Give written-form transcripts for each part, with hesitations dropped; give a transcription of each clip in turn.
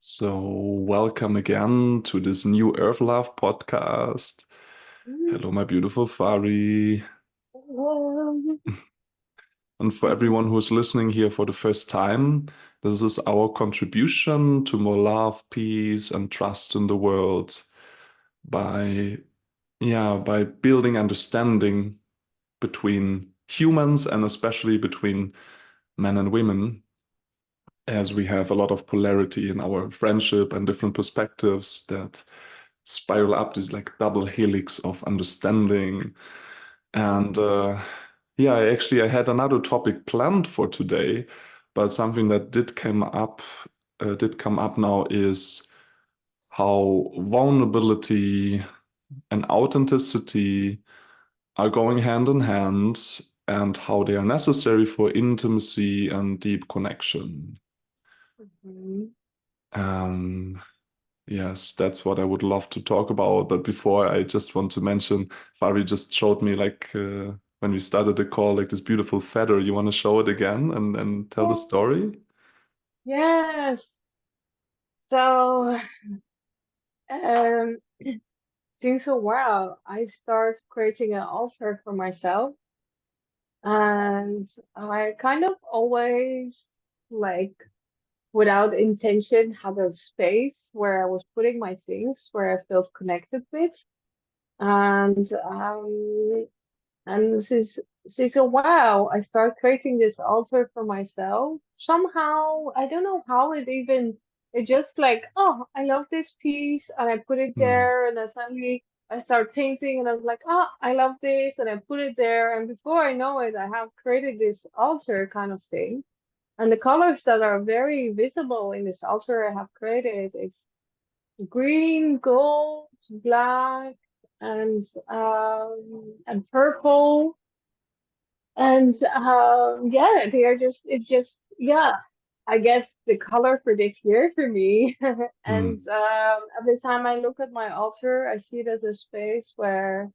So, welcome again to this new Earth Love podcast. Hello, my beautiful Fari. Um, And for everyone who's listening here for the first time, this is our contribution to more love, peace, and trust in the world by, by building understanding between humans and especially between men and women, as we have a lot of polarity in our friendship and different perspectives that spiral up this like double helix of understanding. And I had another topic planned for today, but something that did come up now is how vulnerability and authenticity are going hand in hand and how they are necessary for intimacy and deep connection. mhm. Um, Yes, that's what I would love to talk about. But before, I just want to mention, Fari just showed me when we started the call, like this beautiful feather. You want to show it again and tell the Oh, story? yes. So, um, since a while, I start creating an altar for myself, and I kind of always like without intention had a space where I was putting my things where I felt connected with, and And since a while, I started creating this altar for myself. Somehow, I don't know how it just like, oh, I love this piece, and I put it Mm, there, and then suddenly I start painting, and I was like, oh, I love this, and I put it there, and before I know it, I have created this altar kind of thing. And the colors that are very visible in this altar I have created, it's green, gold, black, and purple. And yeah, they are just it's just yeah, I guess the color for this year for me. And mm, every time I look at my altar, I see it as a space where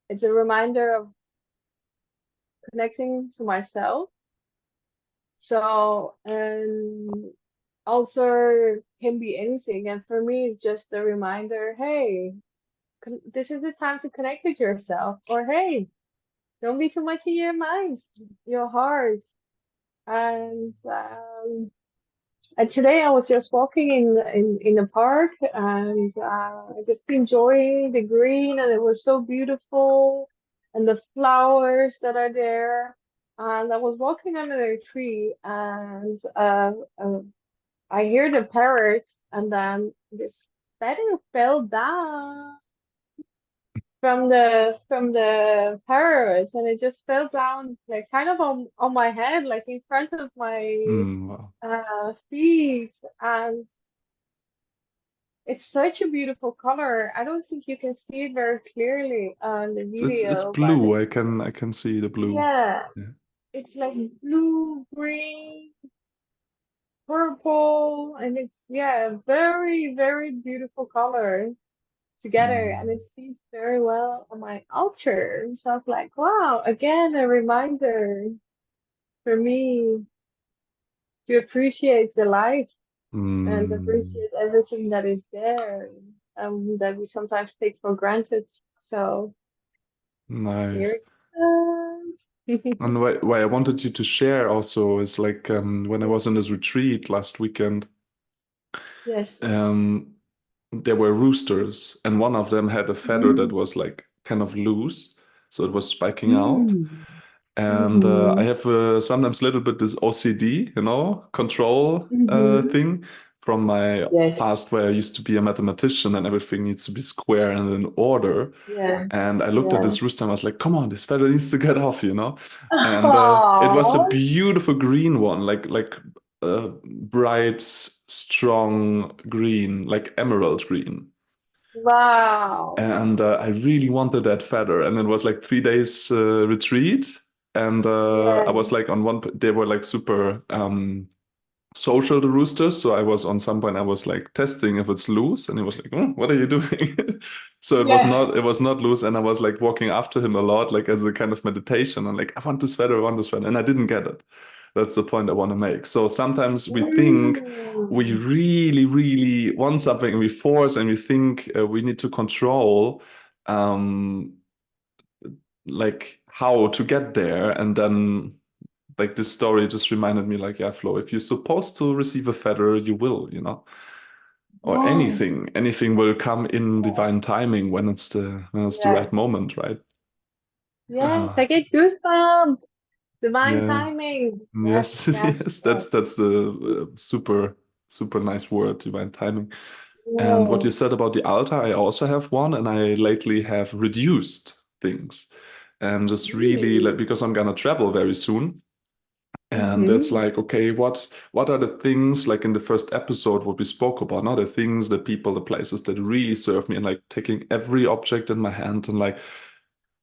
it's a reminder of connecting to myself. So, and altar can be anything, and for me, it's just a reminder. Hey, this is the time to connect with yourself, or hey, don't be too much in your mind, your heart. And today I was just walking in the park, and I just enjoying the green, and it was so beautiful, and the flowers that are there. And I was walking under a tree, and I hear the parrots, and then this feather fell down from the parrot, and it just fell down like kind of on my head, like in front of my wow. feet. And it's such a beautiful color. I don't think you can see it very clearly on the It's video, but blue. I can see the blue. yeah, Yeah. it's like blue, green, purple, and it's yeah, very, very beautiful color together, and Mm, it sits very well on my altar. So I was like, wow, again, a reminder for me to appreciate the life and mm, appreciate everything that is there, that we sometimes take for granted. So nice. here it comes. And why I wanted you to share also is when I was in this retreat last weekend. Yes. Um, there were roosters, and one of them had a feather that Mm. was like kind of loose, so it was spiking out. Mm. And I Mhm. have sometimes a little bit this OCD, control Mhm. thing from my Yes. past, where I used to be a mathematician and everything needs to be square and in order. Yeah. And I looked at Yeah. this rooster and I was like, come on, this feather needs to get off. And it was a Oh, beautiful green one, like bright, strong green, like emerald green. wow. And I really wanted that feather. And it was like 3 days retreat. And I was Yeah. like they were like super social, the roosters. So I was on some point, I was like testing if it's loose. And he was like, what are you doing? So Yeah. it was not loose. And I was like walking after him a lot, like as a kind of meditation. And like, I want this feather, I want this feather. And I didn't get it. That's the point I want to make. So sometimes we think we Mm. really, really want something and we force and we think we need to control um, like how to get there. And then like this story just reminded me like, yeah, Flo, if you're supposed to receive a feather, you will, you know, or Yes. anything will come in Yeah. divine timing when it's the Yes. right moment, right? Yes. Uh, I get goosebumps. Divine yeah. timing. Yes. Yes, Yes. yes, Yes. that's the super nice word, divine timing. And what you Yes. said about the altar, I also have one, and I lately have reduced things, and just really like Mm. because I'm gonna travel very soon, and it's Mm-hmm. like, okay, what are the things like in the first episode what we spoke about, not the things, the people, the places that really serve me, and like taking every object in my hand and like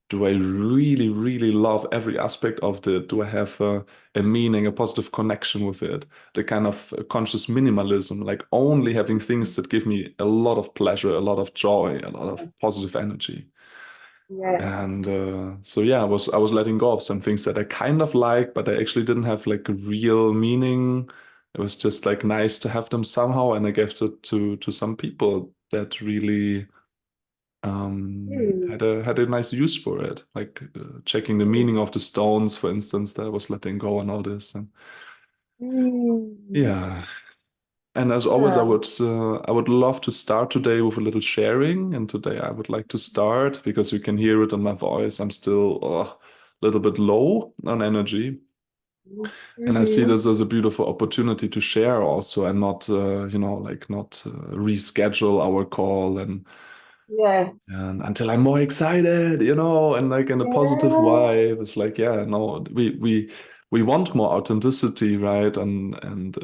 do I really, really love every aspect of the, do I have a meaning, a positive connection with it? The kind of conscious minimalism, like only having things that give me a lot of pleasure, a lot of joy, a lot of positive energy. Yes. And so yeah, I was letting go of some things that I kind of like, but I actually didn't have like a real meaning. It was just like nice to have them somehow, and I gave it to some people that really Mm. had a nice use for it, like checking the Mm. meaning of the stones, for instance, that I was letting go and all this. And Mm. yeah, and as always, Yeah. I would love to start today with a little sharing. And today I would like to start because you can hear it in my voice. I'm still a little bit low on energy. And I see Mm-hmm. this as a beautiful opportunity to share also and not, like not reschedule our call Yes. and until I'm more excited, you know, and like in a positive Yes. vibe. It's like, yeah, no, we want more authenticity, right? And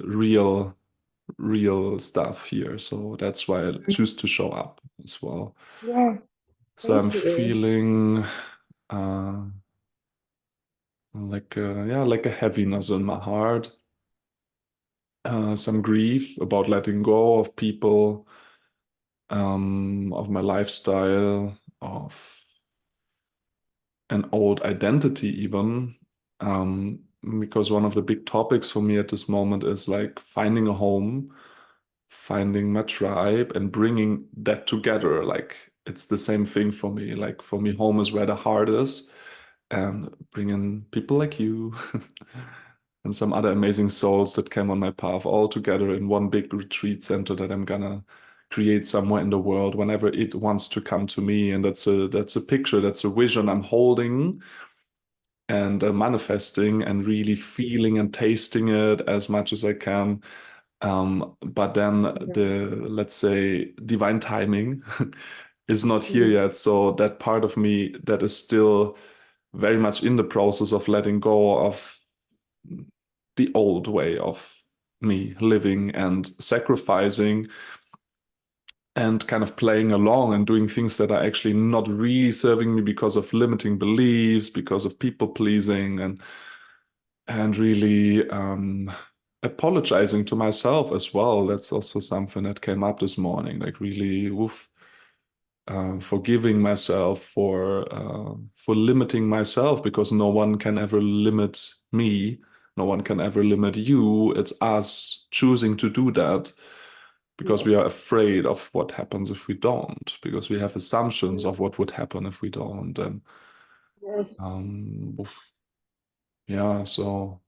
real stuff here. So that's why I choose to show up as well. Yes. So I'm Thank you. feeling uh like a heaviness in my heart, some grief about letting go of people, of my lifestyle, of an old identity even, um, because one of the big topics for me at this moment is like finding a home, finding my tribe and bringing that together. Like it's the same thing for me. Like for me, home is where the heart is, and bringing people like you and some other amazing souls that came on my path all together in one big retreat center that I'm gonna create somewhere in the world whenever it wants to come to me. And that's a picture, that's a vision I'm holding and manifesting and really feeling and tasting it as much as I can. But then let's say, divine timing is not here Mhm. yet. So that part of me that is still very much in the process of letting go of the old way of me living and sacrificing and kind of playing along and doing things that are actually not really serving me because of limiting beliefs, because of people pleasing, and really apologizing to myself as well. That's also something that came up this morning, like really oof, forgiving myself for limiting myself, because no one can ever limit me. No one can ever limit you. It's us choosing to do that because Yes. we are afraid of what happens if we don't, because we have assumptions Mhm. of what would happen if we don't. And Yes. oof, yeah, so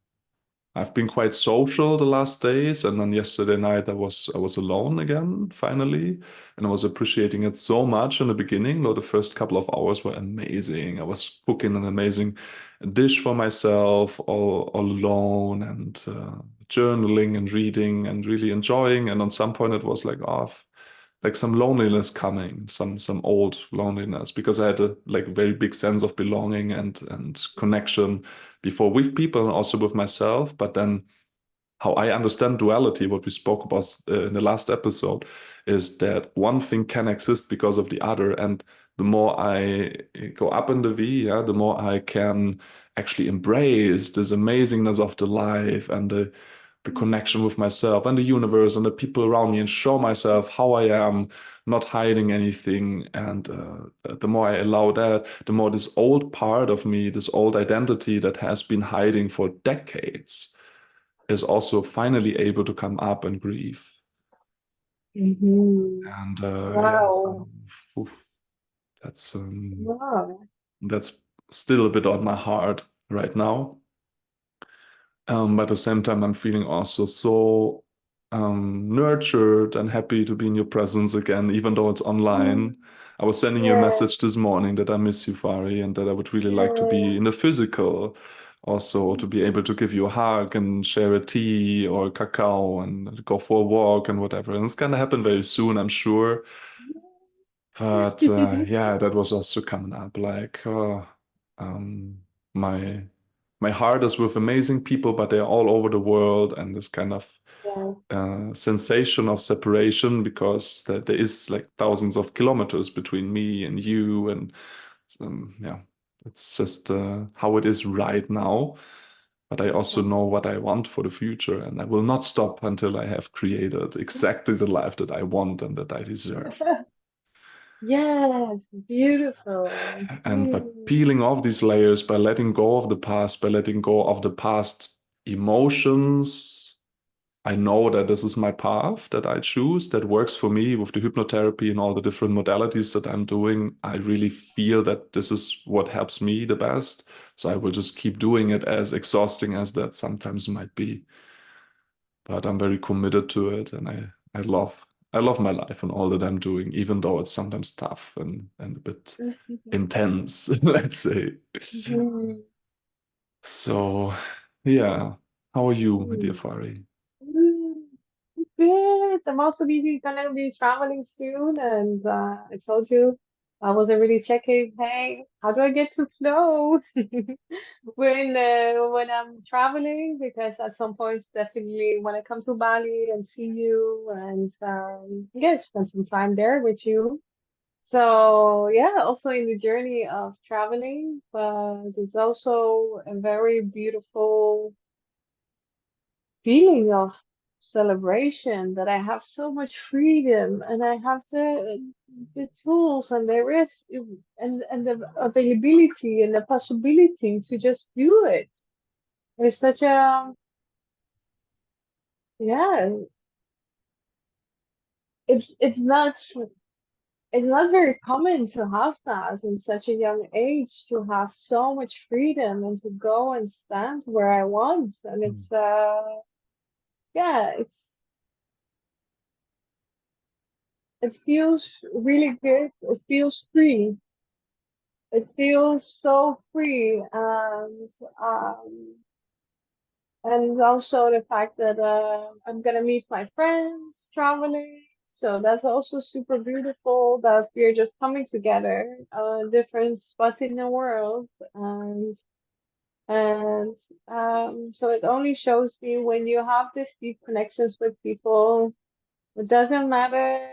I've been quite social the last days, and then yesterday night I was alone again, finally, and I was appreciating it so much in the beginning. Though the first couple of hours were amazing. I was cooking an amazing dish for myself, all alone, and journaling and reading and really enjoying. And on some point it was like off, like some loneliness coming, some old loneliness, because I had a like very big sense of belonging and connection before with people and also with myself. But then how I understand duality, what we spoke about in the last episode, is that one thing can exist because of the other. And the more I go up in the V, yeah, the more I can actually embrace this amazingness of the life and the connection with myself and the universe and the people around me, and show myself how I am, not hiding anything. And the more I allow that, the more this old part of me, this old identity that has been hiding for decades, is also finally able to come up and grieve. Mm-hmm. And yeah, so, Wow. oof, that's Wow. that's still a bit on my heart right now. But at the same time, I'm feeling also so nurtured and happy to be in your presence again, even though it's Mm, online. I was sending you a yeah. message this morning that I miss you, Fari, and that I would really like to be Yeah. in the physical, also to be able to give you a hug and share a tea or a cacao and go for a walk and whatever. And it's gonna happen very soon, I'm sure. But yeah, that was also coming up. Like, um, my my heart is with amazing people, but they're all over the world, and this kind of Yeah. sensation of separation because there is like thousands of kilometers between me and you, and yeah, it's just how it is right now. But I also know what I want for the future, and I will not stop until I have created exactly the life that I want and that I deserve. Yes, beautiful. And by Hmm. peeling off these layers, by letting go of the past, by letting go of the past emotions, I know that this is my path that I choose that works for me with the hypnotherapy and all the different modalities that I'm doing. I really feel that this is what helps me the best. So I will just keep doing it, as exhausting as that sometimes might be. But I'm very committed to it, and I love my life and all that I'm doing, even though it's sometimes tough and a bit intense, let's say. Mhm. So, yeah. How are you, dear Mhm. Fari? Mm, good. I'm also gonna be traveling soon, and I told you I wasn't really checking. Hey, how do I get to flow when I'm traveling? Because at some point, definitely when I come to Bali and see you, and yeah, spend some time there with you. So yeah, also in the journey of traveling, but it's also a very beautiful feeling of celebration that I have so much freedom and I have the tools and there is and the availability and the possibility to just do it. It's such a yeah, it's not it's not very common to have that in such a young age to have so much freedom and to go and stand where I want and Mm. it's yeah it feels really good. It feels free. It feels so free, and also the fact that I'm gonna meet my friends traveling. So that's also super beautiful that we're just coming together, different spot in the world, and so it only shows me when you have these deep connections with people, it doesn't matter.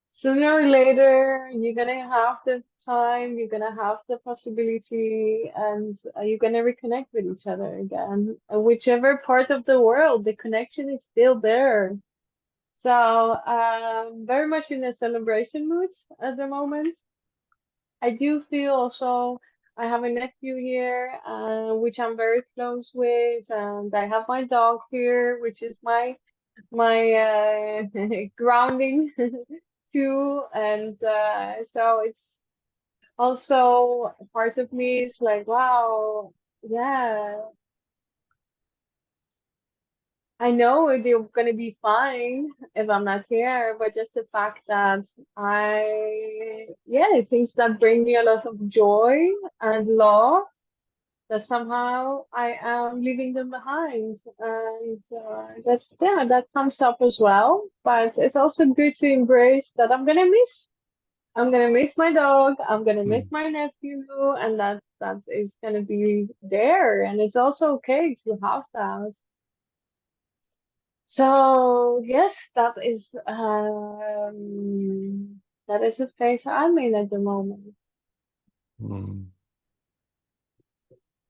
Sooner or later, you're gonna have the time, you're gonna have the possibility, and you're gonna reconnect with each other again. Whichever part of the world, the connection is still there. So, very much in a celebration mood at the moment. I do feel also I have a nephew here, which I'm very close with, and I have my dog here, which is my grounding too. And so it's also part of me is like, wow, yeah, I know they're gonna be fine if I'm not here, but just the fact that yeah, things that bring me a lot of joy and love, that somehow I am leaving them behind. And that's, yeah, that comes up as well. But it's also good to embrace that I'm gonna miss my dog, I'm gonna miss Mm. my nephew, and that is gonna be there. And it's also okay to have that. So yes, that is the phase I'm in at the moment. Mm.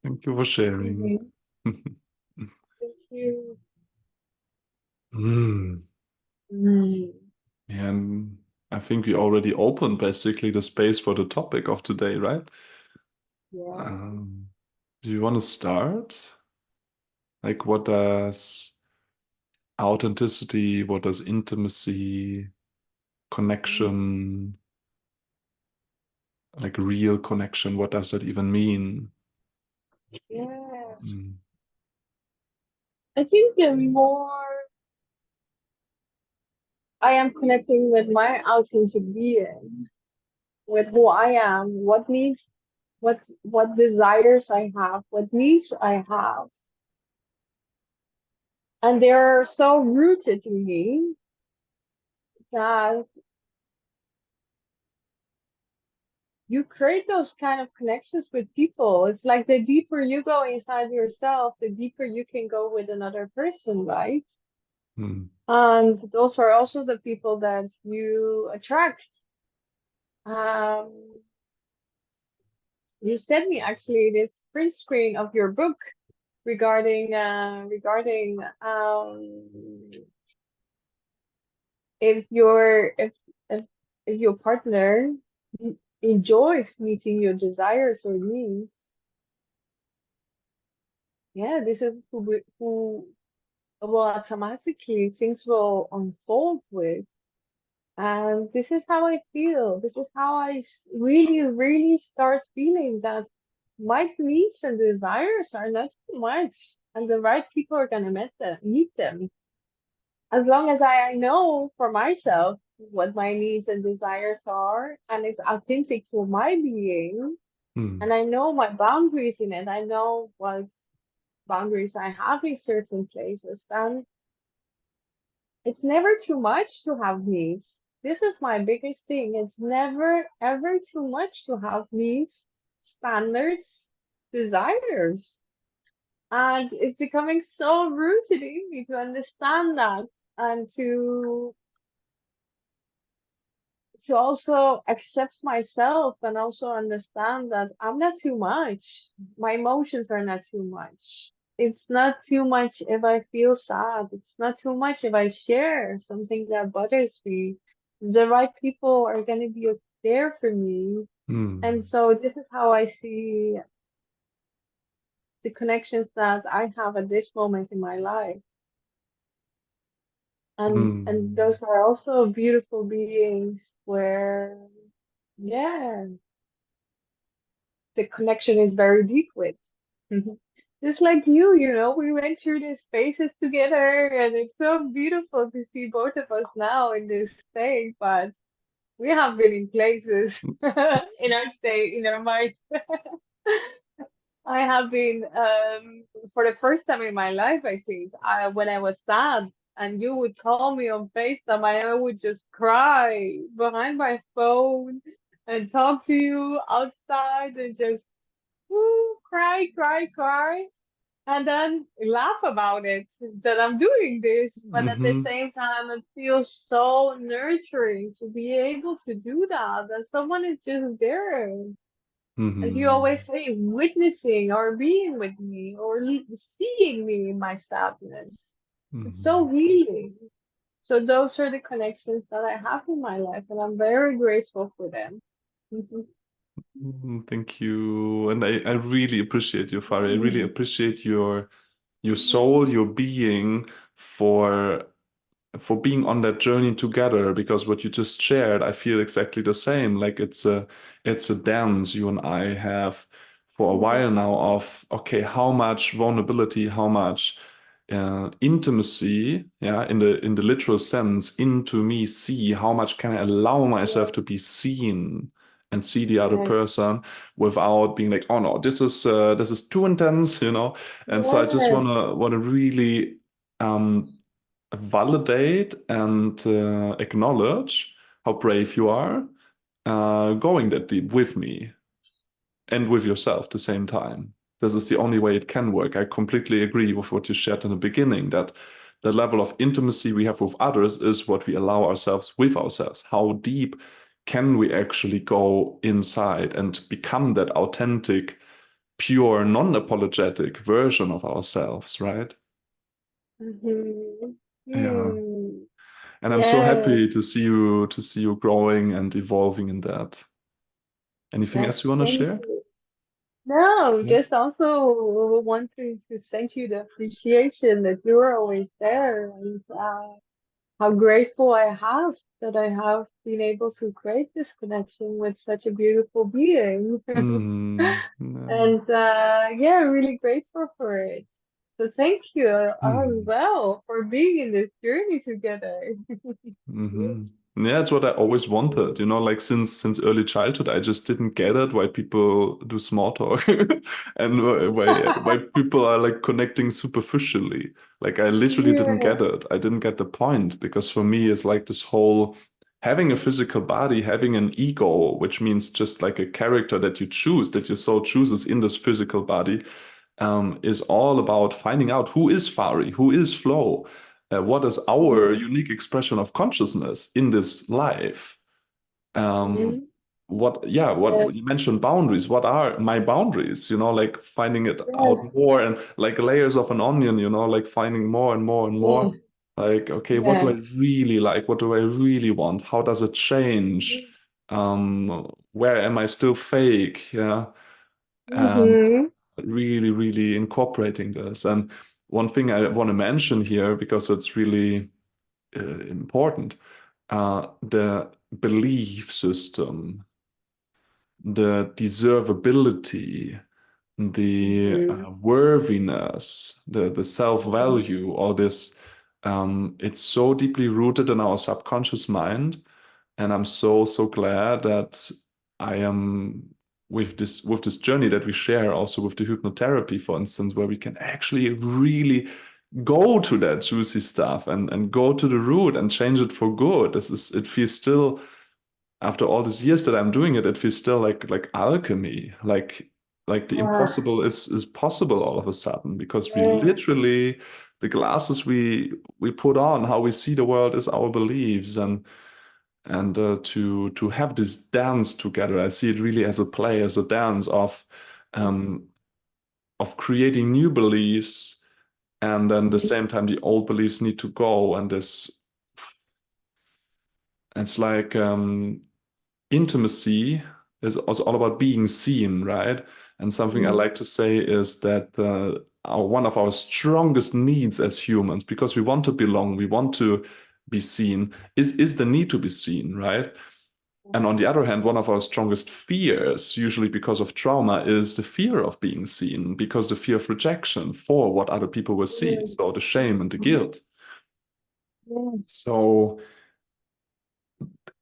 Thank you for sharing. Mhm. Thank you. Mm. Mm. And I think we already opened basically the space for the topic of today, right? Yeah. Um, do you want to start? Like, what does authenticity, what does intimacy, connection, like real connection, what does that even mean? Yes. Mm, I think the more I am connecting with my authentic being, with who I am, what needs, what desires I have, what needs I have, and they're so rooted in me that you create those kind of connections with people. It's like the deeper you go inside yourself, the deeper you can go with another person, right? mm, And those are also the people that you attract. Um, you sent me actually this print screen of your book regarding if your if your partner enjoys meeting your desires or needs, yeah, this is who well automatically things will unfold with. And this is how I feel. This is how really, really start feeling that my needs and desires are not too much, and the right people are gonna meet them. As long as I know for myself what my needs and desires are, and it's authentic to my being, mm, and I know my boundaries in it, I know what boundaries I have in certain places, then it's never too much to have needs. This is my biggest thing. It's never ever too much to have needs, standards, desires. And it's becoming so rooted in me to understand that and to also accept myself and also understand that I'm not too much. My emotions are not too much. It's not too much if I feel sad. It's not too much if I share something that bothers me. The right people are going to be there for me. And mm, so this is how I see the connections that I have at this moment in my life. And mm, those are also beautiful beings where, yeah, the connection is very deep with. Mhm. Just like you know, we went through these spaces together, and it's so beautiful to see both of us now in this state. But we have been in places in our state, in our minds. I have been for the first time in my life, I think, when I was sad, and you would call me on FaceTime, and I would just cry behind my phone and talk to you outside and just woo, cry, cry, cry, and then laugh about it that I'm doing this. But at the mm-hmm, same time, it feels so nurturing to be able to do that. That someone is just there, as you mm-hmm, always say, witnessing or being with me or seeing me in my sadness. It's mm-hmm. so healing. So those are the connections that I have in my life, and I'm very grateful for them. Mhm. Thank you. And I really appreciate you, Fari. I really Mhm. appreciate your soul, your being for being on that journey together, because what you just shared, I feel exactly the same. Like it's a dance you and I have for a while Mhm. now of okay, how much vulnerability, how much intimacy, yeah, in the literal sense, into me see how much can I allow myself Yes, to be seen and see the other yes, person without being like, oh no, this is too intense, you know. And so I just yes. wanna really um validate and acknowledge how brave you are going that deep with me and with yourself at the same time. This is the only way it can work. I completely agree with what you shared in the beginning, that the level of intimacy we have with others is what we allow ourselves with ourselves. How deep can we actually go inside and become that authentic, pure, non-apologetic version of ourselves, right? Mm-hmm. Yeah. Hmm. And I'm so Yes, happy to see you growing and evolving in that. Anything else yes, you want to thank share? you. No, Yeah. just also wanting to send you the appreciation that you're always there, and how grateful I have that I have been able to create this connection with such a beautiful being. Yeah. And yeah, really grateful for it. So thank you as Hmm. well for being in this journey together. Hmm. Yeah, it's what I always wanted, like since early childhood, I just didn't get it why people do small talk and why people are like connecting superficially. Like I literally didn't Yeah. get it. I didn't get the point because for me it's like this whole having a physical body, having an ego, which means just like a character that you choose, that your soul chooses in this physical body, is all about finding out who is Fari, who is Flow, what is our Mhm. unique expression of consciousness in this life. Um, Mhm. what Yes. you mentioned boundaries. What are my boundaries? Like finding it Yes. out more and like layers of an onion, like finding more and more and more. Yes. Like, okay, what do I Yes. really like? What do I really want? How does it change? Where am I still fake? Yeah. And Mm-hmm. really, really incorporating this. And one thing I want to mention here, because it's really important, the belief system, the deservability, the Mm-hmm. worthiness, the Mm-hmm. self-value, all this, it's so deeply rooted in our subconscious mind. And I'm so, so glad that I am with this journey that we share also with the hypnotherapy, for instance, where we can actually really go to that juicy stuff and go to the root and change it for good. It feels still, after all these years that I'm doing it, it feels still like alchemy, like the Yeah. impossible is possible all of a sudden, because we Yeah. literally, the glasses we put on, how we see the world is our beliefs. And to have this dance together, I see it really as a play, as a dance um, of creating new beliefs, and then at the Mhm. same time the old beliefs need to go. And this, it's like intimacy is also all about being seen, right? And something I Mhm. like to say is that one of our strongest needs as humans, because we want to belong, we want to be seen, is the need to be seen, right? And on the other hand, one of our strongest fears, usually because of trauma, is the fear of being seen, because the fear of rejection for what other people will see. Yeah. So the shame and the Mhm. guilt. Yeah. So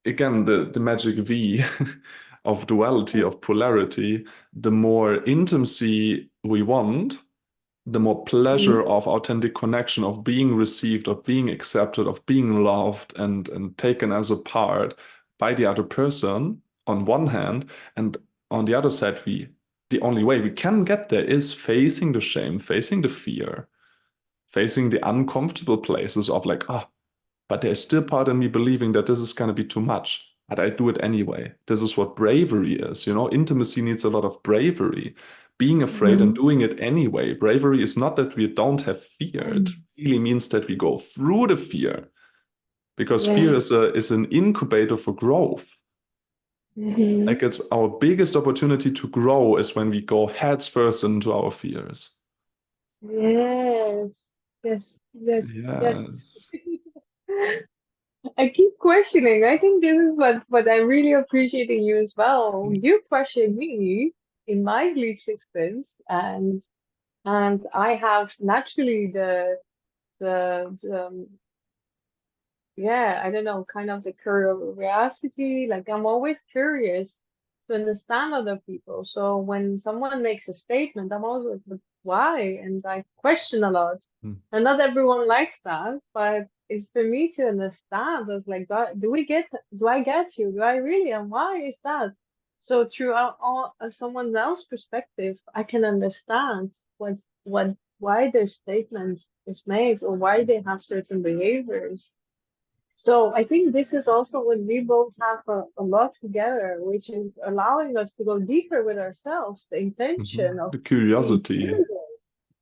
again, the magic V of duality, of polarity, the more intimacy we want, the more pleasure Mhm. of authentic connection, of being received, of being accepted, of being loved and taken as a part by the other person on one hand. And on the other side, the only way we can get there is facing the shame, facing the fear, facing the uncomfortable places of like, but there's still part of me believing that this is going to be too much. But I do it anyway. This is what bravery is. Intimacy needs a lot of bravery. Being afraid and Mhm. doing it anyway. Bravery is not that we don't have fear. It Mhm. really means that we go through the fear, because fear Yeah. is an incubator for growth. Mhm. Like it's our biggest opportunity to grow is when we go heads first into our fears. Yes. Yes. Yes. Yes. Yes. I keep questioning. I think this is what I really appreciate in you as well. You question me in my belief systems, and I have naturally the yeah, I don't know, kind of the curiosity. Like I'm always curious to understand other people. So when someone makes a statement, I'm always like, "But why?" And I question a lot. And not everyone likes that, but it's for me to understand. It's like, do I get you? Do I really? And why is that? So through all someone else's perspective, I can understand why their statement is made or why they have certain behaviors. So I think this is also what we both have a lot together, which is allowing us to go deeper with ourselves, the intention of The being curiosity. curious.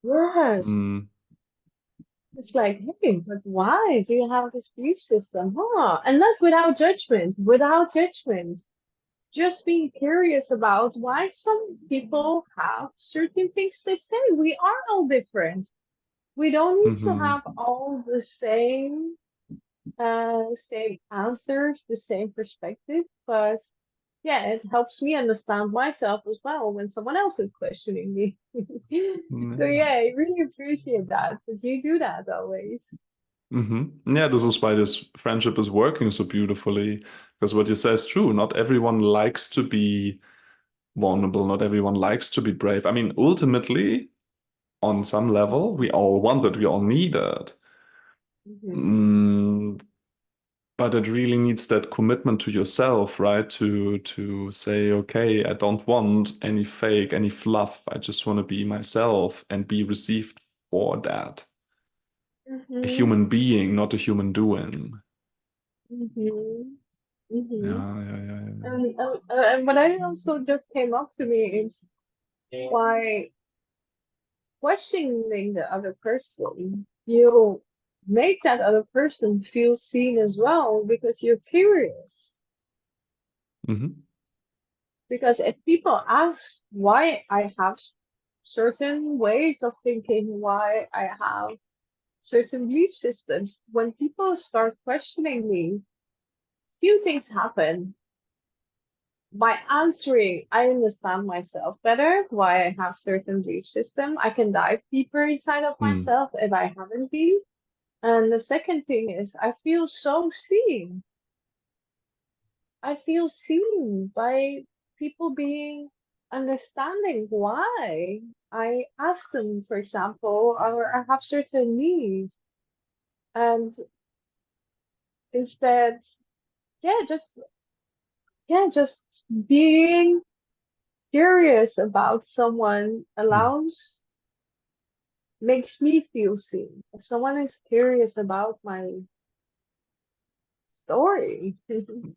Yes. Mm. It's like, hey, but why do you have this belief system? Huh? And not without judgment, without judgment. just being curious about why some people have certain things they say. We are all different. We don't need to Hmm. have all the same answers, the same perspective, but yeah, it helps me understand myself as well when someone else is questioning me. So yeah, I really appreciate that. But you do that always. Yeah, this is why this friendship is working so beautifully. Because what you say is true. Not everyone likes to be vulnerable. Not everyone likes to be brave. I mean, ultimately, on some level, we all want it. We all need it. Hmm. Mm, but it really needs that commitment to yourself, right? To say, okay, I don't want any fake, any fluff. I just want to be myself and be received for that. A Hmm. human being, not a human doing. Hmm. Hmm. Yeah, yeah, yeah, yeah. And what I also just came up to me is why questioning the other person, you make that other person feel seen as well because you're curious. Hmm. Because if people ask why I have certain ways of thinking, why I have certain belief systems, when people start questioning me, few things happen. By answering, I understand myself better, why I have certain belief system. I can dive deeper inside of Mm. myself if I haven't been. And the second thing is I feel so seen. I feel seen by people being understanding why I ask them, for example, or I have certain needs. And instead, yeah, just being curious about someone Mm. allows makes me feel seen. If someone is curious about my story.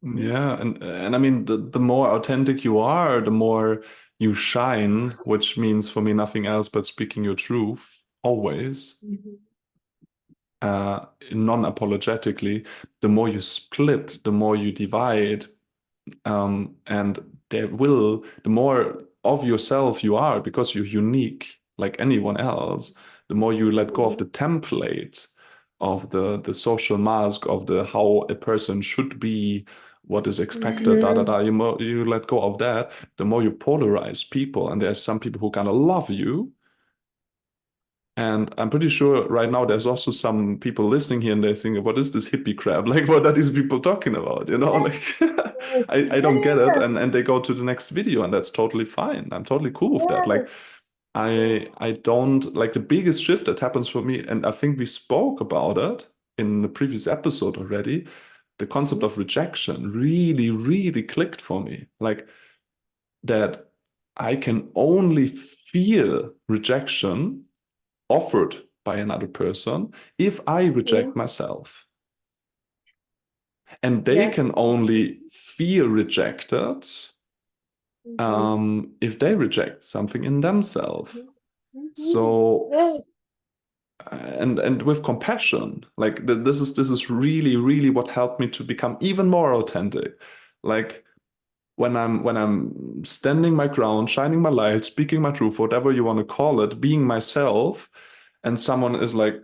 Yeah, and I mean the more authentic you are, the more you shine, which means for me nothing else but speaking your truth always, Mhm. non-apologetically. The more you split, the more you divide, and the more of yourself you are because you're unique like anyone else, the more you let go of the Mhm. template of the social mask of the how a person should be, what is expected, da da Mhm. da. You let go of that, the more you polarize people. And there's some people who kind of love you. And I'm pretty sure right now there's also some people listening here and they think, what is this hippie crap? Like, what are these people talking about? You know, like Yes, I don't get it. yes, And they go to the next video and that's totally fine. I'm totally cool with that. Like yes, yes. I don't like the biggest shift that happens for me, and I think we spoke about it in the previous episode already. The concept Mhm. of rejection really, really clicked for me. Like that I can only feel rejection offered by another person if I reject Mhm. myself. And they Yes. can only feel rejected Mhm. if they reject something in themselves. Mhm. Mhm. So, Yes. and with compassion, like this is really, really what helped me to become even more authentic. Like when I'm standing my ground, shining my light, speaking my truth, whatever you want to call it, being myself, and someone is like,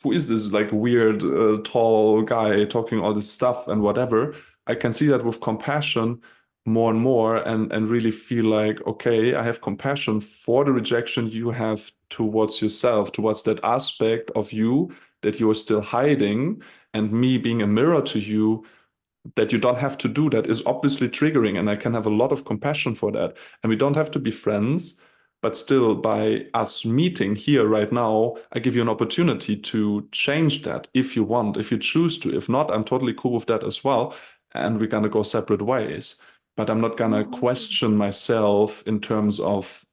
who is this like weird tall guy talking all this stuff and whatever, I can see that with compassion more and more, and really feel like, okay, I have compassion for the rejection you have towards yourself, towards that aspect of you that you are still hiding, and me being a mirror to you, that you don't have to do that is obviously triggering, and I can have a lot of compassion for that. And we don't have to be friends, but still, by us meeting here right now, I give you an opportunity to change that if you want, if you choose to. If not, I'm totally cool with that as well, and we're gonna go separate ways. But I'm not gonna Mhm. question myself in terms of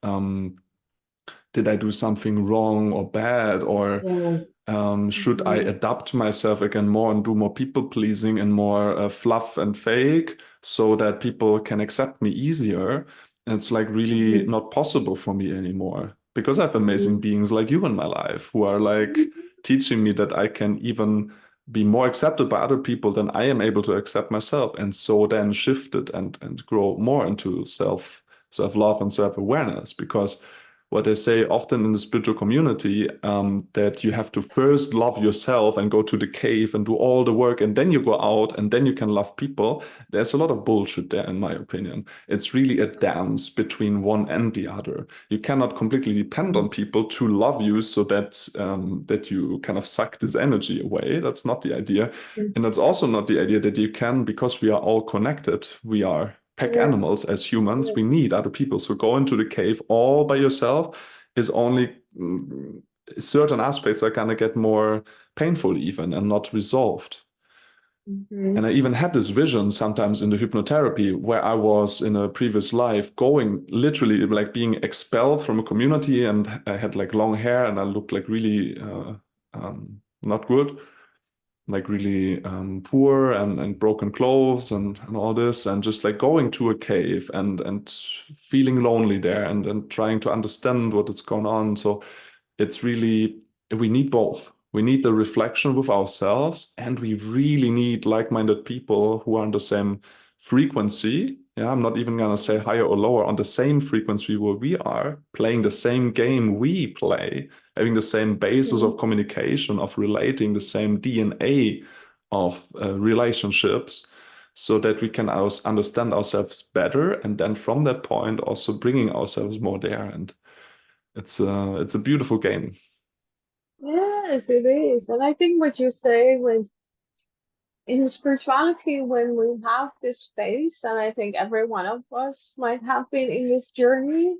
did I do something wrong or bad, or Yes. should I Mhm. adapt myself again more and do more people pleasing and more fluff and fake so that people can accept me easier? And it's like really Mhm. not possible for me anymore because I have amazing Mhm. beings like you in my life who are like Mhm. teaching me that I can even be more accepted by other people than I am able to accept myself, and so then shift it and grow more into self-love and self-awareness. Because what they say often in the spiritual community, that you have to first love yourself and go to the cave and do all the work, and then you go out and then you can love people. There's a lot of bullshit there, in my opinion. It's really a dance between one and the other. You cannot completely depend on people to love you, so that you kind of suck this energy away. That's not the idea. And that's also not the idea that you can, because we are all connected. We are pack Yeah. animals as humans. Yeah. We need other people. So go into the cave all by yourself is only certain aspects are gonna get more painful even and not resolved. Mm-hmm. And I even had this vision sometimes in the hypnotherapy where I was in a previous life going literally like being expelled from a community, and I had like long hair and I looked like really not good, like really poor and broken clothes and all this, and just like going to a cave and feeling lonely there and trying to understand what is going on. So it's really, we need both. We need the reflection with ourselves, and we really need like-minded people who are on the same frequency. Yeah, I'm not even gonna say higher or lower, on the same frequency where we are, playing the same game we play, having the same basis Mm-hmm. of communication, of relating, the same DNA of relationships, so that we can understand ourselves better, and then from that point also bringing ourselves more there. And it's a beautiful game. Yes, it is. And I think what you say when in spirituality, when we have this phase, and I think every one of us might have been in this journey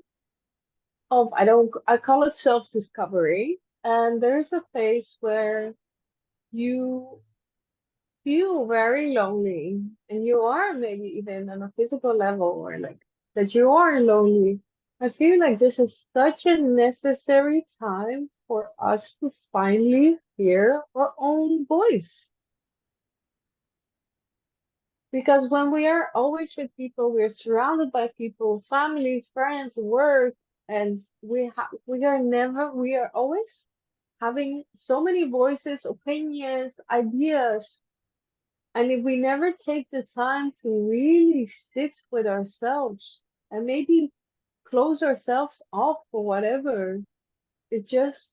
of, I call it self-discovery. And there's a phase where you feel very lonely, and you are maybe even on a physical level, or like that you are lonely. I feel like this is such a necessary time for us to finally hear our own voice. Because when we are always with people, we're surrounded by people, family, friends, work, and we are always having so many voices, opinions, ideas. And if we never take the time to really sit with ourselves and maybe close ourselves off for whatever, it just,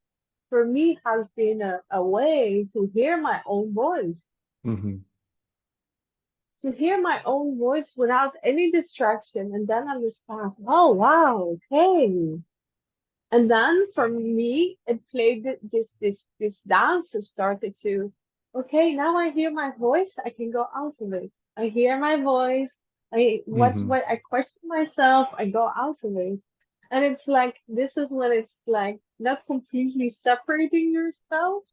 for me, has been a way to hear my own voice. Hmm. To hear my own voice without any distraction, and then understand, oh, wow, okay. And then for me, it played this dance that started to, okay, now I hear my voice, I can go out of it. I hear my voice, Hmm. what I question myself, I go out of it. And it's like, this is when it's like not completely separating yourself,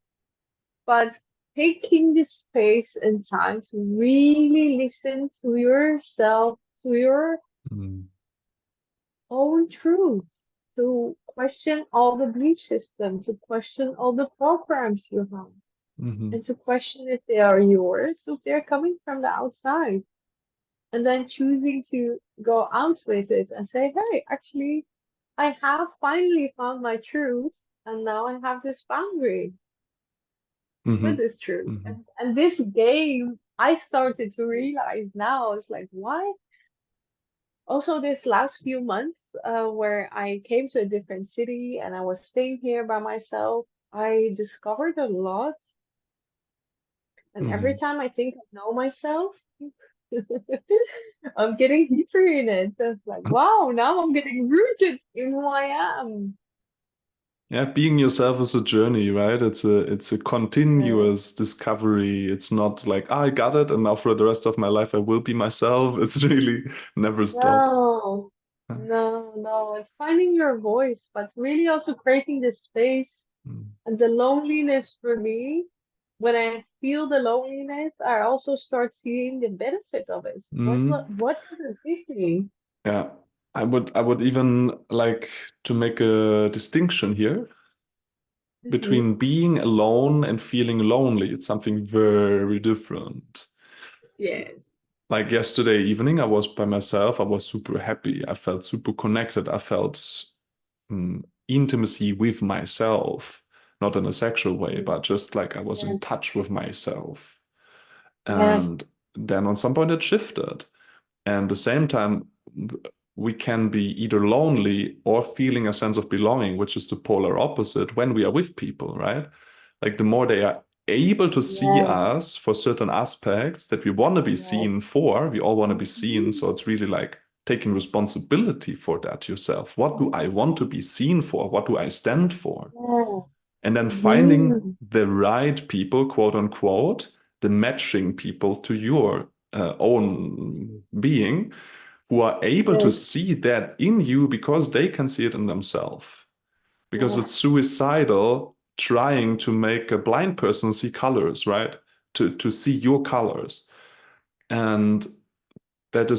but taking the space and time to really listen to yourself, to your Hmm. own truth, to question all the belief system, to question all the programs you have, Hmm. and to question if they are yours, if they're coming from the outside. And then choosing to go out with it and say, hey, actually, I have finally found my truth, and now I have this boundary with Hmm. this truth. Hmm. And this game, I started to realize now, it's like, why? Also, this last few months, where I came to a different city and I was staying here by myself, I discovered a lot. And every Hmm. time I think I know myself, I'm getting deeper in it. So it's like, wow, now I'm getting rooted in who I am. Yeah, being yourself is a journey, right? It's a Yeah. continuous discovery. It's not like, "Ah, I got it, and now for the rest of my life I will be myself." It's really never stops. No, no. It's finding your voice, but really also creating this space. And the loneliness for me, when I feel the loneliness, I also start seeing the benefit of it. Mm. What could it give me? Yeah, I would even like to make a distinction here Hmm. between being alone and feeling lonely. It's something very different. Yes. Like yesterday evening, I was by myself. I was super happy. I felt super connected. I felt intimacy with myself, not in a sexual way, Mm. but just like I was in Yes. touch with myself. Yes. And then on some point it shifted. And at the same time, we can be either lonely or feeling a sense of belonging, which is the polar opposite when we are with people, right? Like the more they are able to see Yes. us for certain aspects that we want to be Yes. seen for, we all want to be seen. Mhm. So it's really like taking responsibility for that yourself. What do I Yes. want to be seen for? What do I stand for? Yes. And then finding Mhm. the right people, quote unquote, the matching people to your own being who are able to Yes. see that in you because they can see it in themselves. Because it's Yes. suicidal trying to make a blind person see colors, right? To see your colors. And that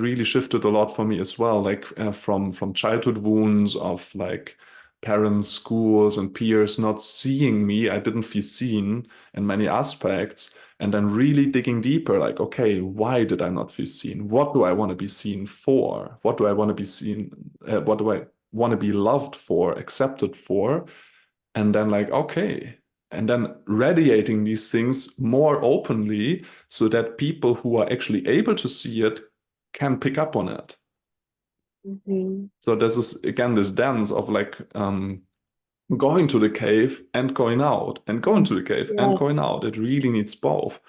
really shifted a lot for me as well, like from childhood wounds of like parents, schools, and peers not seeing me. I didn't feel seen in many aspects, and then really digging deeper, like, okay, why did I not feel seen? What do I want to be seen for? What do I want to be seen? What do I want to be loved for, accepted for? And then like, okay, and then radiating these things more openly so that people who are actually able to see it can pick up on it. Mhm. So this is again this dance of like going to the cave and going out and going to the cave and Yes. going out. It really needs both.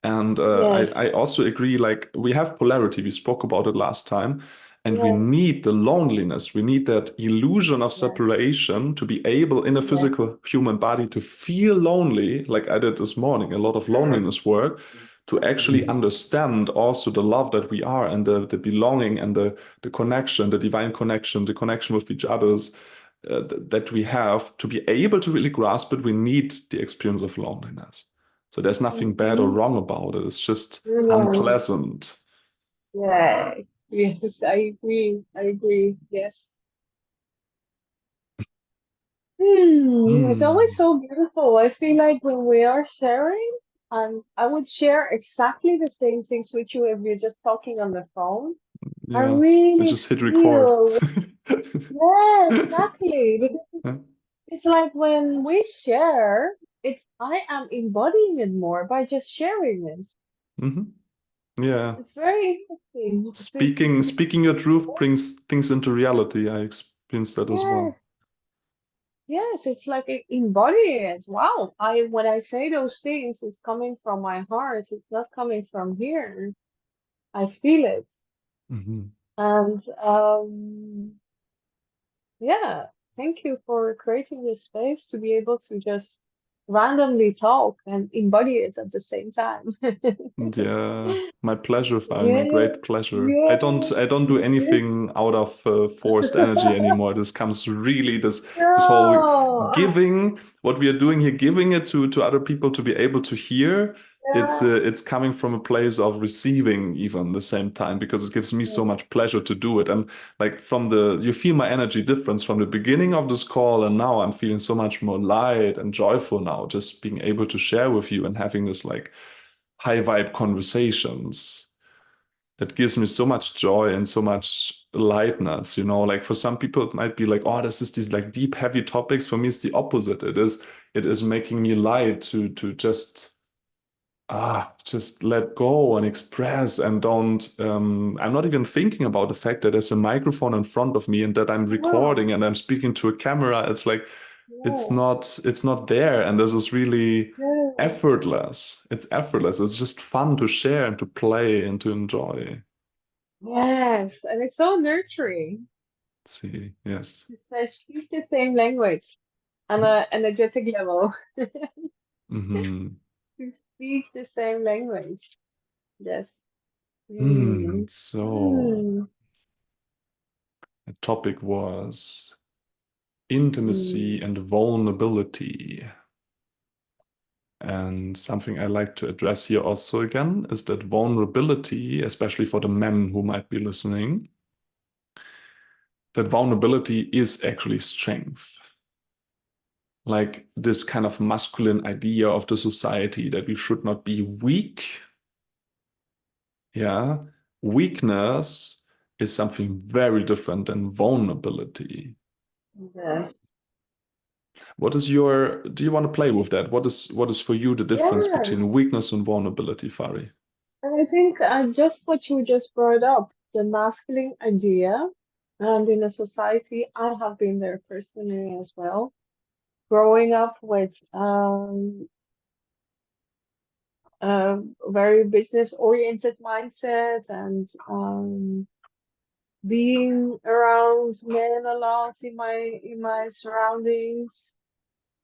And Yes. I also agree, like we have polarity, we spoke about it last time, and we Yes. need the loneliness. We need that illusion of Yes. separation to be able in a Yes. physical human body to feel lonely, like I did this morning, a lot of loneliness work, to actually understand also the love that we are and the belonging and the connection, the divine connection, the connection with each other's that we have to be able to really grasp it, we need the experience of loneliness. So there's nothing bad or Mhm. wrong about it. It's just Yes. unpleasant. Yes. Yes. I agree. I agree. Yes. It's always Hmm. so beautiful. I feel like when we are sharing, and I would share exactly the same things with you if you're just talking on the phone. I Yeah. I really just hit record. feel, yeah, exactly. Because it's like when we share, it's I am embodying it more by just sharing it. Hmm. Yeah. It's very interesting. Speaking your truth brings things into reality. I experienced that as Yes, well. yes, it's like embodying it. Wow. When I say those things, it's coming from my heart. It's not coming from here. I feel it. Hmm. And yeah, thank you for creating this space to be able to just randomly talk and embody it at the same time. Yeah, my pleasure, Fari, Yeah, great pleasure. yeah. I don't do Yes. anything out of forced energy anymore. This comes really this whole No. giving, what we are doing here, giving it to other people to be able to hear. Yeah. It's coming from a place of receiving even the same time because it gives me so Yes. much pleasure to do it. And like from the you feel my energy difference from the beginning of this call and now I'm feeling so much more light and joyful now, just being able to share with you and having this like high vibe conversations. It gives me so much joy and so much lightness, you know. Like for some people, it might be like, oh, this is these like deep, heavy topics. For me, it's the opposite. It is making me light to just let go and express and don't I'm not even thinking about the fact that there's a microphone in front of me and that I'm No. recording and I'm speaking to a camera. It's like Yeah. it's not there and this is really Yeah. effortless. It's effortless. It's just fun to share and to play and to enjoy. Yes. And it's so nurturing. Let's see, yes. They speak the same language on a energetic level. Hmm. To speak the same language. Yes. Hmm. So Hmm. the topic was Hmm. intimacy and vulnerability. And something I like to address here also again is that vulnerability, especially for the men who might be listening, that vulnerability is actually strength. Like this kind of masculine idea of the society that we should not be weak. Yeah. Weakness is something very different than vulnerability. Yes. What is your, do you want to play with that? What is for you the difference Yeah, between weakness and vulnerability, Fari? and I think just what you just brought up, the masculine idea, and in a society, I have been there personally as well. Growing up with a very business-oriented mindset and being around men a lot in my surroundings,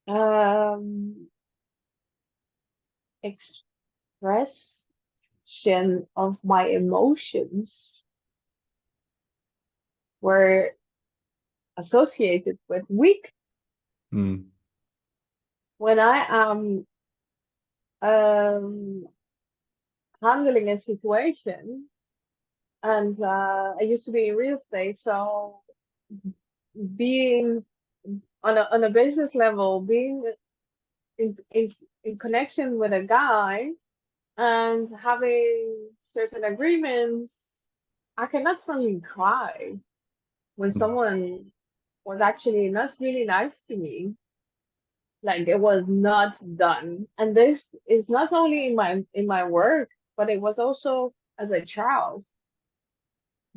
um, expression of my emotions were associated with weak. Mm, When I am um, handling a situation, and I used to be in real estate, so being on a business level, being in, in in connection with a guy and having certain agreements, I cannot suddenly cry when mm, someone was actually not really nice to me. Like it was not done. And this is not only in my work, but it was also as a child.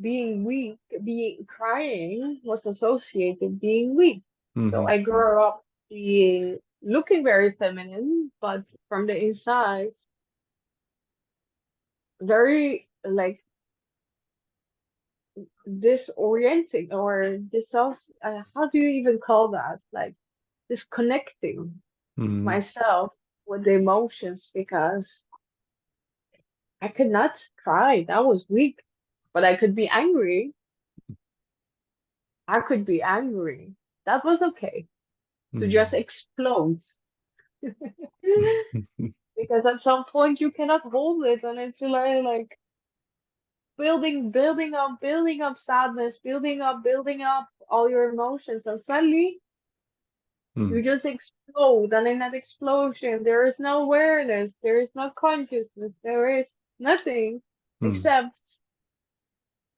Being weak, being crying was associated being weak. So mhm, I grew up being looking very feminine, but from the inside, very like disorienting or self how do you even call that? Like disconnecting mhm, myself with the emotions because I could not cry. That was weak. But I could be angry. I could be angry. That was okay to just mhm, explode. mhm, Because at some point you cannot hold it and it's like building up sadness, building up all your emotions. And suddenly you mhm, just explode. And in that explosion, there is no awareness, there is no consciousness, there is nothing mhm, except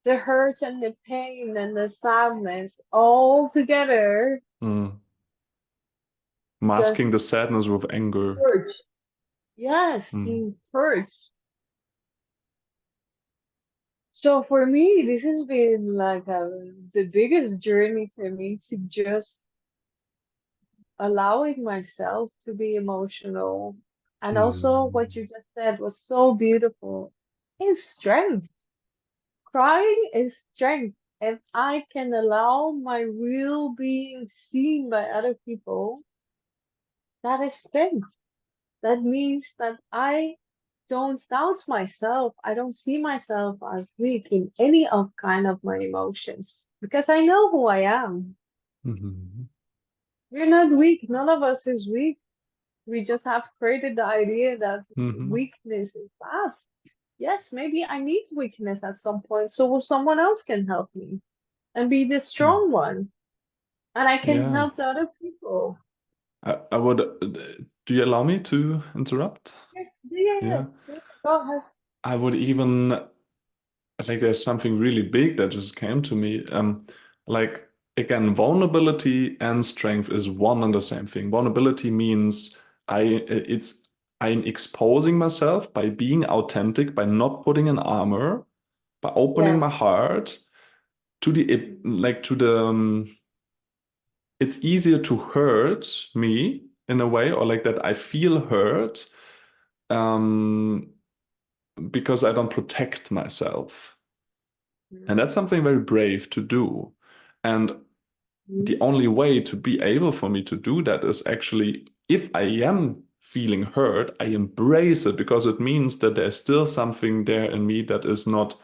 the hurt and the pain and the sadness all together mhm. Masking just the sadness with anger. purged. Yes, Mm, being purged. So for me, this has been like the biggest journey for me to just allowing myself to be emotional. And also what mm, you just said was so beautiful. Is strength. Crying is strength. If I can allow my real being seen by other people, that is strength. That means that I don't doubt myself. I don't see myself as weak in any of kind of my emotions because I know who I am. mhm, We're not weak. None of us is weak. We just have created the idea that mhm, weakness is bad. Yes, maybe I need weakness at some point so someone else can help me and be the mm. strong one. And I can Yeah, help the other people. I would. Do you allow me to interrupt? Yes, yeah, yeah, Yeah, yeah. Go ahead. I would even. I think there's something really big that just came to me. Like again, vulnerability and strength is one and the same thing. Vulnerability means it's I'm exposing myself by being authentic, by not putting an armor, by opening my Yes. heart to the like to the it's easier to hurt me in a way, or like that I feel hurt um, because I don't protect myself. And that's something very brave to do. And the Mhm. only way to be able for me to do that is actually, if I am feeling hurt, I embrace it because it means that there's still something there in me that is not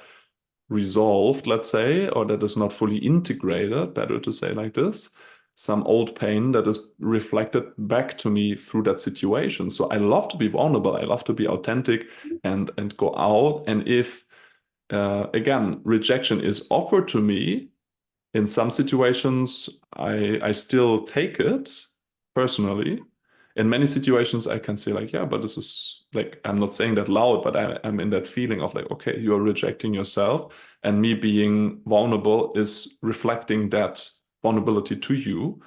resolved, let's say, or that is not fully integrated, better to say like this, some old pain that is reflected back to me through that situation. So I love to be vulnerable. I love to be authentic and go out. And if again, rejection is offered to me, in some situations, I still take it personally. In many situations, I can say like, yeah, but this is like I'm not saying that loud, but I'm in that feeling of like, okay, you're rejecting yourself, and me being vulnerable is reflecting that vulnerability to you.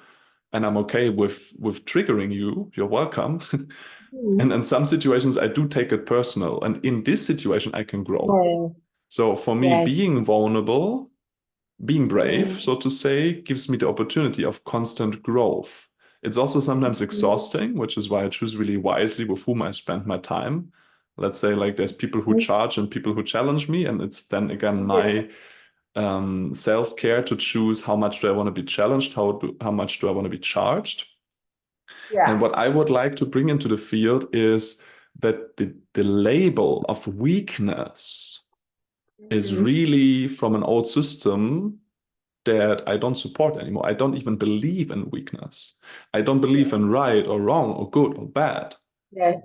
and I'm okay with triggering you. You're welcome. And Mhm. in some situations, I do take it personal. And in this situation, I can grow. Yeah. So for me, Yes. being vulnerable, being brave, Mm. so to say, gives me the opportunity of constant growth. It's also sometimes Mhm. exhausting, which is why I choose really wisely with whom I spend my time. Let's say, like, there's people who Mhm. charge and people who challenge me, and it's then again Yes. my self-care to choose how much do I want to be challenged, how much do I want to be charged. And Yeah. what I would like to bring into the field is that the label of weakness is Mhm. really from an old system that I don't support anymore. I don't even believe in weakness. I don't believe Yeah. in right or wrong or good or bad Yeah.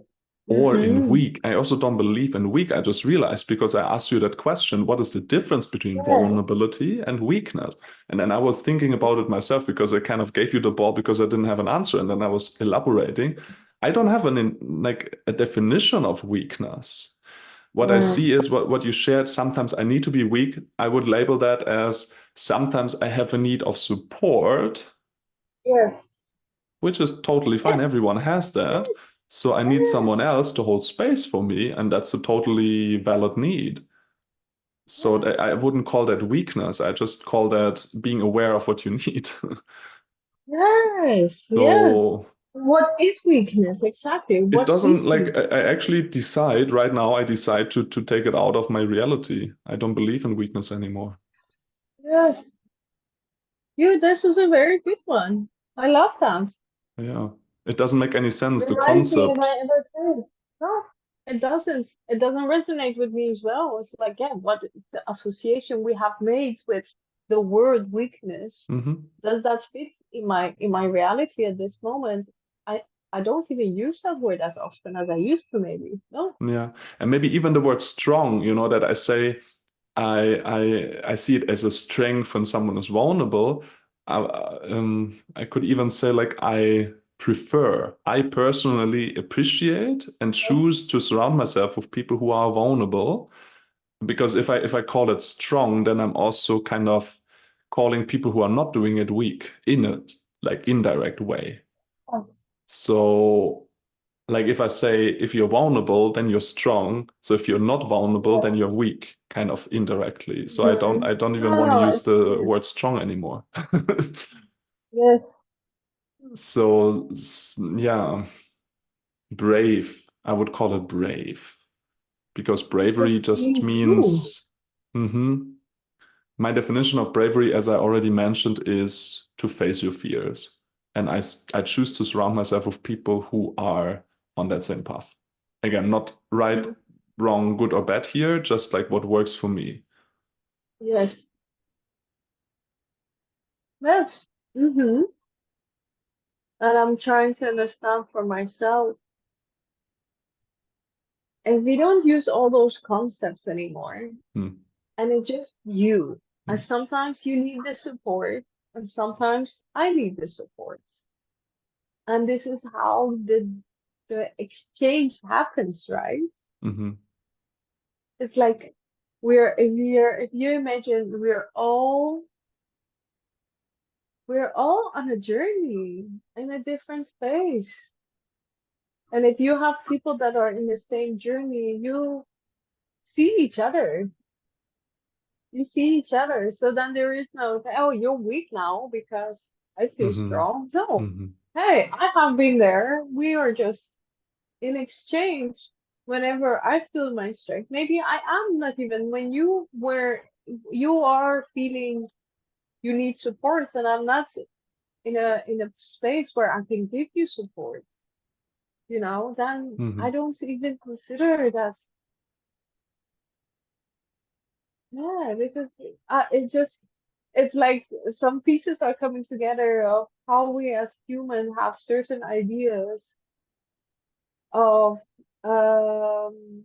or in Mhm. weak. I also don't believe in weak. I just realized because I asked you that question, what is the difference between Yeah. vulnerability and weakness? And then I was thinking about it myself because I kind of gave you the ball because I didn't have an answer. And then I was elaborating. I don't have like a definition of weakness. What I Mm. see is what you shared. Sometimes I need to be weak. I would label that as sometimes I have a need of support, Yes. which is totally fine. Yes. Everyone has that. So I need Yes. someone else to hold space for me, and that's a totally valid need. So Yes. I wouldn't call that weakness. I just call that being aware of what you need. Yes. Yes. So What is weakness? Exactly. it What doesn't is like weakness? I actually decide right now, I decide to take it out of my reality. I don't believe in weakness anymore. Yes. You, this is a very good one. I love that. Yeah. It doesn't make any sense, the Reminds me of concept. my other thing. No, it doesn't. It doesn't resonate with me as well. It's like, yeah, what the association we have made with the word weakness, Hmm. does that fit in my reality at this moment? I I don't even use that word as often as I used to, maybe. No. Yeah. And maybe even the word strong, that I say I see it as a strength when someone is vulnerable. I could even say like I personally appreciate and choose to surround myself with people who are vulnerable. Because if I call it strong, then I'm also kind of calling people who are not doing it weak in a like indirect way. Oh, So like if I say if you're vulnerable, then you're strong. So if you're not vulnerable, then yeah. you're weak, kind of indirectly. So I don't Mhm. I don't even No, want to no, I use see the it. word strong anymore. Yes, So yeah, brave. I would call it brave because bravery just just being you. means mhm. My definition of bravery, as I already mentioned, is to face your fears. And I choose to surround myself with people who are on that same path. Again, not right, Mhm. wrong, good or bad here, just like what works for me. Yes. Yes. Mm-hmm. And I'm trying to understand for myself. And we don't use all those concepts anymore. Hmm. And it's just you. And Hmm. sometimes you need the support, and sometimes I need the support. And this is how the exchange happens, right? Hmm. It's like if you imagine we're all on a journey in a different phase. And if you have people that are in the same journey, you see each other. You see each other. So then there is no, oh, you're weak now because I feel Hmm. strong. No. Hmm. Hey, I have been there. We are just in exchange whenever I feel my strength. Maybe I am not even when you are feeling you need support and I'm not in a space where I can give you support, then Hmm. I don't even consider that. Yeah, this is it just it's like some pieces are coming together of how we as humans have certain ideas of um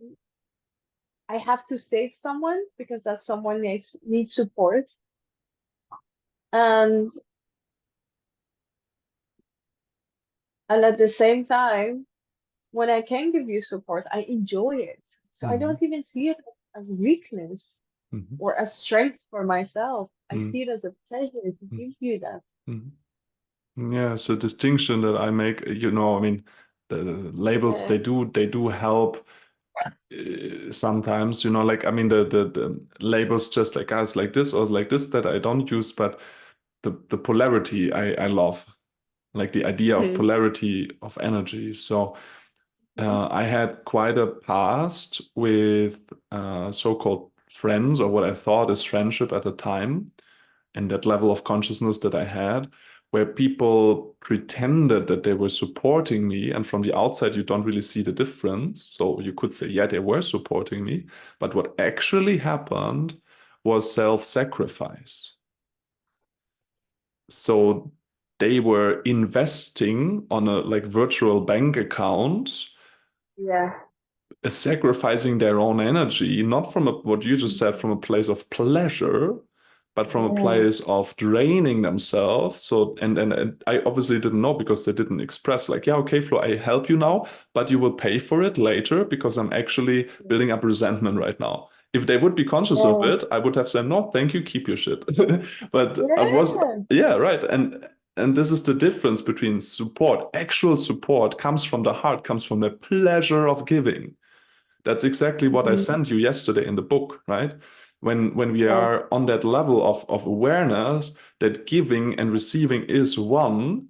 I have to save someone because that someone needs support. And at the same time, when I can give you support, I enjoy it. So I Hmm. don't even see it as weakness Hmm. or as strength for myself. I Hmm. see it as a pleasure to Hmm. give you that. Hmm. Yeah, it's a distinction that I make, I mean, the labels Yeah. they do help sometimes, like I mean the labels just like us like this or like this that I don't use, but the polarity I love, like the idea of Mhm. polarity of energy. So Mhm. I had quite a past with so-called friends, or what I thought is friendship at the time, and that level of consciousness that I had, where people pretended that they were supporting me, and from the outside, you don't really see the difference. So you could say, yeah, they were supporting me, but what actually happened was self-sacrifice. So they were investing on a like virtual bank account, Yeah. sacrificing their own energy, not from what you just said, from a place of pleasure, but from a Yeah. place of draining themselves. So, and I obviously didn't know because they didn't express like, yeah, okay, Flo, I help you now, but you will pay for it later because I'm actually building up resentment right now. If they would be conscious of Yeah. it, I would have said, no, thank you, keep your shit. But I was, Yeah. yeah, right. And this is the difference between support. Actual support comes from the heart, comes from the pleasure of giving. That's exactly what I Mhm. sent you yesterday in the book, right? When we Yeah. are on that level of awareness that giving and receiving is one,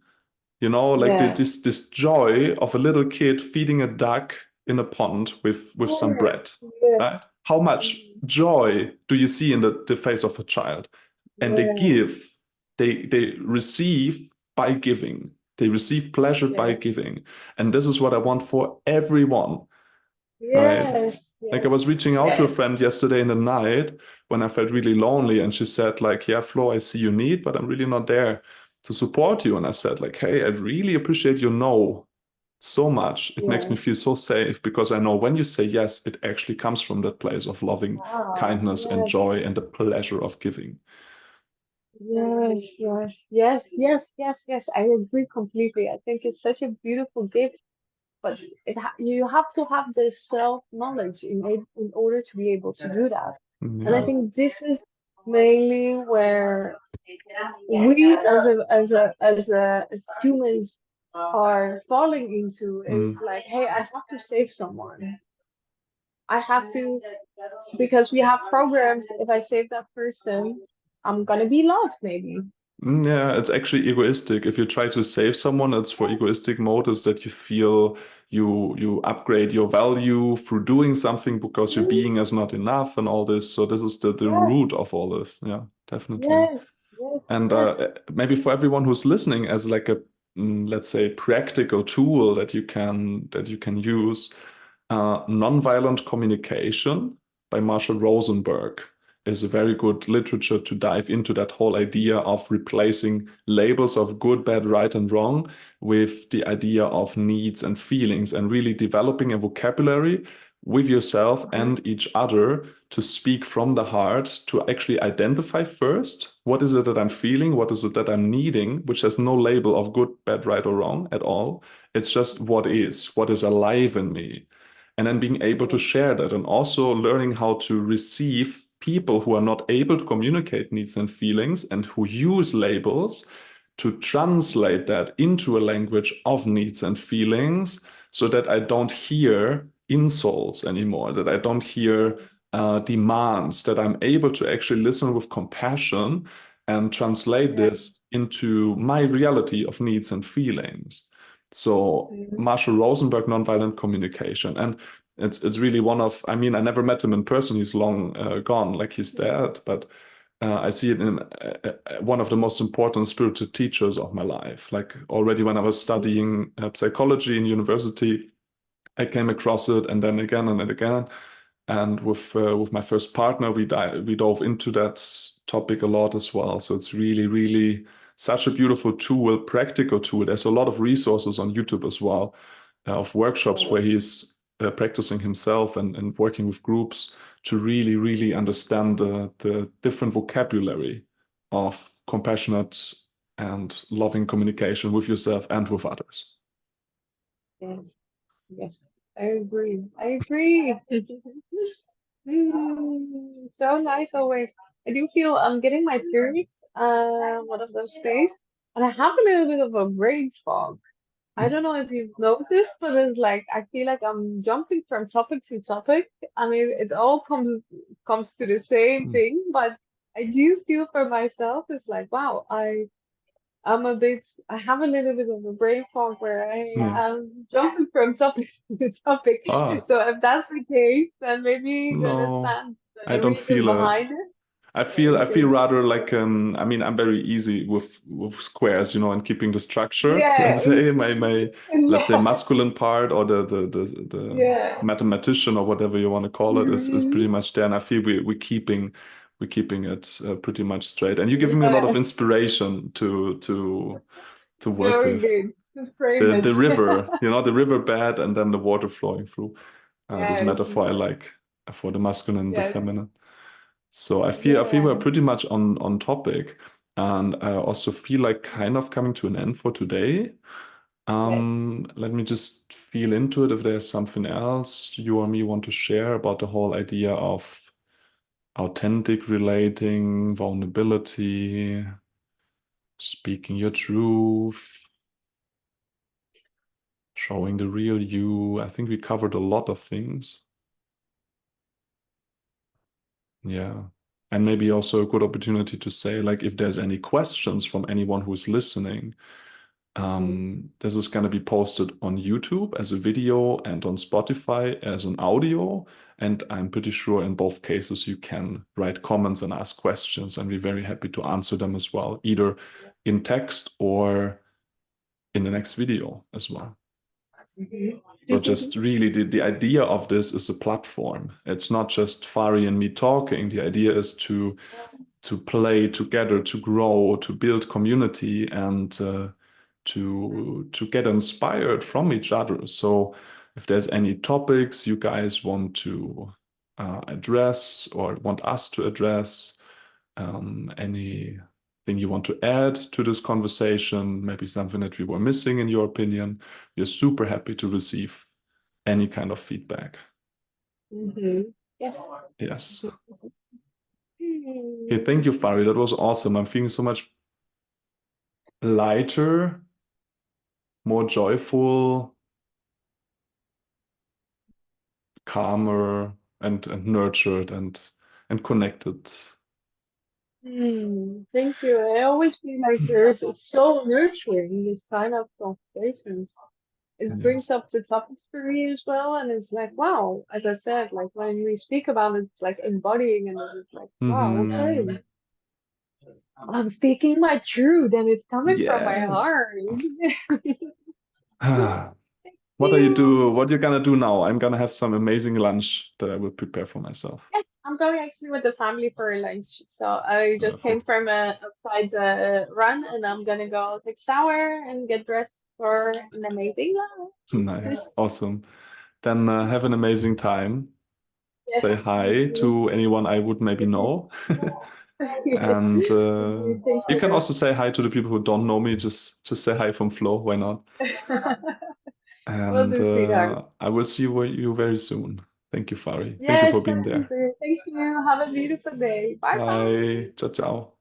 like Yeah. this joy of a little kid feeding a duck in a pond with some Yeah. bread, Yeah. right? How much Mhm. joy do you see in the face of a child? And they Yeah. give, they receive by giving. They receive pleasure by Yes. giving. And this is what I want for everyone, right? Yes. Like I Yes. was reaching out to a Yes. friend yesterday in the night when I felt really lonely, and she said, like, yeah, Flo, I see you need, but I'm really not there to support you. And I said, like, hey, I really appreciate your no so much. It makes me Yeah. feel so safe because I know when you say yes, it actually comes from that place of loving Wow. kindness and Yes. joy and the pleasure of giving. Yes. Yes. Yes. Yes. Yes. Yes. I agree completely. I think it's such a beautiful gift, but you have to have the self knowledge in order to be able to do that. And I Yeah. think this is mainly where we as humans are falling into is Mm. like, hey, I have to save someone. I have to because we have programs. If I save that person, I'm gonna be loved, maybe. Yeah, it's actually egoistic. If you try to save someone, it's for egoistic motives that you feel you upgrade your value through doing something because your Mm, being is not enough and all this. So this is the yes, root of all this. Yeah, definitely. yes, yes, And yes. maybe for everyone who's listening, as like a let's say practical tool that you can use, nonviolent communication by Marshall Rosenberg is a very good literature to dive into that whole idea of replacing labels of good, bad, right, and wrong with the idea of needs and feelings, and really developing a vocabulary with yourself Mhm. and each other to speak from the heart, to actually identify first what is it that I'm feeling, what is it that I'm needing, which has no label of good, bad, right, or wrong at all. It's just what is alive in me, and then being able to Yeah, share that, and also learning how to receive people who are not able to communicate needs and feelings and who use labels to translate that into a language of needs and feelings, so that I don't hear insults anymore, that I don't hear demands, that I'm able to actually listen with compassion and translate yeah, this into my reality of needs and feelings. So mhm, Marshall Rosenberg, nonviolent communication. And it's really one of, I mean, I never met him in person. He's long gone, like he's mhm, dead, but I see it in one of the most important spiritual teachers of my life. Like already when I was mhm. studying psychology in university, I came across it, and then again and then again. And with my first partner, we dove into that topic a lot as well. So it's really, really such a beautiful tool, practical tool. There's a lot of resources on YouTube as well, of workshops where he's practicing himself and working with groups to really, really understand the different vocabulary of compassionate and loving communication with yourself and with others. Yes, yes, I agree. I agree. So nice always. I do feel I'm getting my period one of those days. And I have a little bit of a brain fog. I don't know if you've noticed, but it's like I feel like I'm jumping from topic to topic. I mean, it all comes to the same Mm. thing, but I do feel for myself, it's like, wow, I have a little bit of a brain fog where I Yeah. am jumping from topic to topic. Ah, So if that's the case, then maybe you no, understand I the don't reason feel it. behind it. I feel Okay. rather like I mean I'm very easy with squares, and keeping the structure. Yeah. Let's say my let's say Yeah. masculine part or the Yeah. mathematician or whatever you want to call it is Mhm. pretty much there, and I feel we're keeping it pretty much straight. And you're giving me a lot of Yes. inspiration to work Very with. good. Just frame The it. river, the river bed and then the water flowing through. This Yes. metaphor I like for the masculine and the Yes. feminine. So I feel we're Yes. pretty much on topic, and I also feel like kind of coming to an end for today. Yes. Let me just feel into it if there's something else you or me want to share about the whole idea of authentic relating, vulnerability, speaking your truth, showing the real you. I think we covered a lot of things. Yeah. And maybe also a good opportunity to say, like, if there's any questions from anyone who's listening, Mhm. this is going to be posted on YouTube as a video and on Spotify as an audio. And I'm pretty sure in both cases you can write comments and ask questions, and we're very happy to answer them as well, either in text or in the next video as well. Mhm. So just really the idea of this is a platform. It's not just Fari and me talking. The idea is to play together, to grow, to build community, and to get inspired from each other. So if there's any topics you guys want to address or want us to address, anything you want to add to this conversation, maybe something that we were missing in your opinion, we're super happy to receive any kind of feedback. Mhm. Yes. Yes. Okay, Hmm. thank you, Fari. That was awesome. I'm feeling so much lighter, more joyful, calmer, and nurtured and connected. Thank you. I always feel like it's so nurturing, these kind of conversations. It brings Yes. up the topics for me as well, and it's like, wow, as I said, like when we speak about it, like embodying, and it's like, wow, Hmm. okay, I'm speaking my truth, and it's coming from my Yes. heart. What are you do? You. What you're gonna do now? I'm gonna have some amazing lunch that I will prepare for myself. Yeah, I'm going actually with the family for lunch. So I just came Perfect. from a outside run, and I'm gonna go take a shower and get dressed for an amazing lunch. Nice. Awesome. Then have an amazing time. Yes, Say you hi too. to anyone I would maybe know. Yes, And you too. Thank you can you. also say hi to the people who don't know me. Just say hi from Flo. Why not? Will And do, sweetheart. I will see you very soon. Thank you, Fari. Thank you Yes, for being there. thank you. Have a beautiful day. Bye bye. Bye. Ciao, ciao.